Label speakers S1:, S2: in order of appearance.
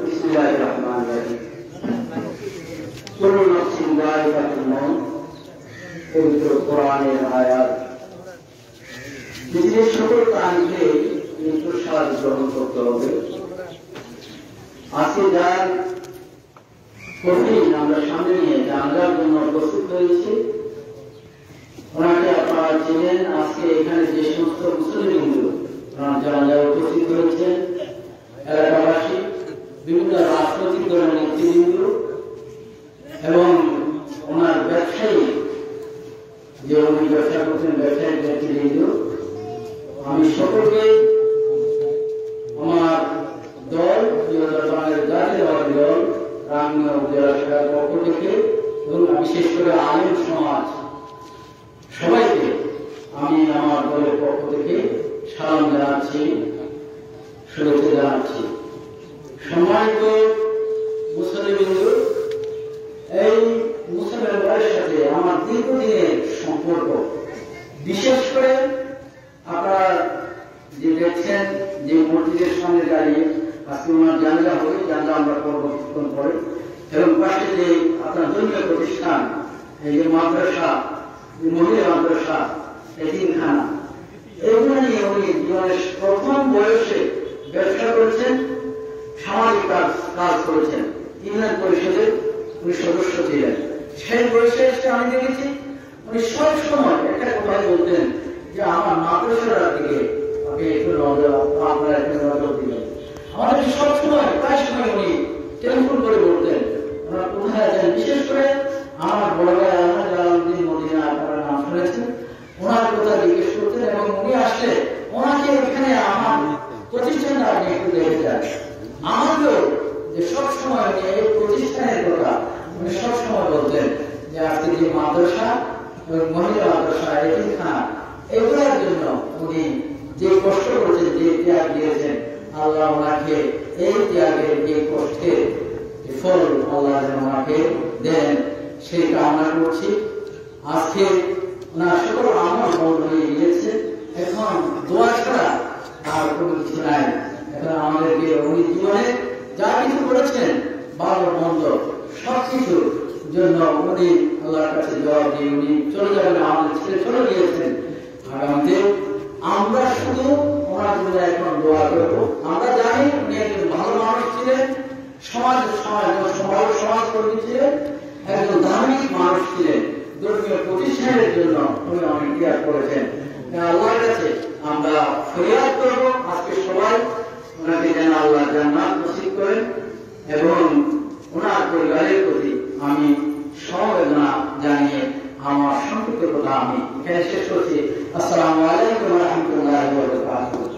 S1: বিসমিল্লাহির রহমানির রহিম। কুল্লু নাফসিন যায়িকাতুল মউত, পবিত্র কোরআনের আয়াত। পৃথিবীর সকল প্রাণীকে মৃত্যুর স্বাদ গ্রহণ করতে হবে। আজকে যার কঠিন আমরা সামনে নিয়ে জানার জন্য প্রস্তুত হয়েছি, ওনাকে আপনারা চিনেন। আজকে এখানে যে সমস্ত মুসলিমগুলো জানাজায় উপস্থিত হয়েছেন, এলাকাবাসী, বিভিন্ন রাজনৈতিক দলের নেতৃবৃন্দ এবং ওনার ব্যবসায়ী, যে উনি ব্যবসা করছেন, ব্যবসায়িক নেতৃবৃন্দ, আমি সকলকে আমার দল জাতীয়তাবাদী দল রামগঞ্জ উপজেলা শাখার পক্ষ থেকে এবং বিশেষ করে আলেম সমাজ সবাইকে আমি আমার দলের পক্ষ থেকে সালাম জানাচ্ছি, শুভেচ্ছা জানাচ্ছি। সম্মানিত মুসলিমবৃন্দ, এই মুসলিমের সাথে আমার দীর্ঘদিনের সম্পর্ক, বিশেষ করে আপনারা যে দেখছেন যে মসজিদের সামনে দাঁড়িয়ে আজকে ওনার জানাজা হবে, জানাজা আমরা পরবর্তীক্ষণ পরে, এবং পাশে যে আপনার ধর্মীয় প্রতিষ্ঠান, এই যে মাদ্রাসা, মহিলা মাদ্রাসা, এতিমখানা, এগুলো নিয়ে উনি জীবনের প্রথম বয়সে ব্যবসা করেছেন, সামাজিক কাজ করেছেন। ইউনিয়ন পরিষদের উনি সদস্য ছিলেন। সেই বয়সে এসে আমি দেখেছি উনি সব সময় একটা কথা বলতেন যে আমার মাদ্রাসার দিকে আপনি একটু নজর, আপনারা একটু নজর দিবেন। আমাদের সবসময় প্রায় সময় উনি টেলিফোন করে বলতেন ওনারা কোথায় আছেন। বিশেষ করে আমার বড় ভাই আলহামদুলিল্লাহ মদিনা, আপনারা নাম শুনেছেন, ওনার কথা জিজ্ঞেস করতেন এবং উনি আসলে ওনাকে এখানে আমার প্রতিষ্ঠানটা আপনি একটু দেখে যান। আমাকেও যে সবসময় উনি এই প্রতিষ্ঠানের কথা উনি সবসময় বলতেন যে আজকে যে মাদ্রাসা এবং মহিলা মাদ্রাসা, এতিমখানা, এগুলোর জন্য উনি যে কষ্ট করেছেন, যে ত্যাগ দিয়েছেন, আল্লাহ ওনাকে এই ত্যাগের, যে কষ্টের ফল আল্লাহ যেন ওনাকে দেন, সেই কামনা করছি। আজকে ওনার সকল আমল বন্ধ হয়ে গিয়েছে, এখন দোয়া ছাড়া আর কোনো কিছু নাই। এখন আমাদেরকে উনি জীবনে যা কিছু করেছেন, ভালো মন্দ সবকিছুর জন্য উনি আল্লাহর কাছে জবাব দিয়ে উনি চলে যাবেন, আমাদের ছেড়ে চলে গিয়েছেন। আগামীতে আমরা শুধু ওনার জন্য এখন দোয়া করবো। আমরা জানি উনি একজন ভালো মানুষ ছিলেন, সমাজকর্মী ছিলেন, একজন ধার্মিক মানুষ ছিলেন, ধর্মীয় প্রতিষ্ঠানের জন্য উনি অনেক ত্যাগ করেছেন। আল্লাহর কাছে আমরা ফরিয়াদ করবো আজকে সবাই ওনাকে যেন আল্লাহ জান্নাত নসিব করেন, এবং ওনার পরিবারের প্রতি আমি সমবেদনা জানিয়ে আমার সংক্ষিপ্ত কথা আমি এখানে শেষ করছি। আসসালামু আলাইকুম ওয়া রাহমাতুল্লাহি ওয়া বারাকাতুহু।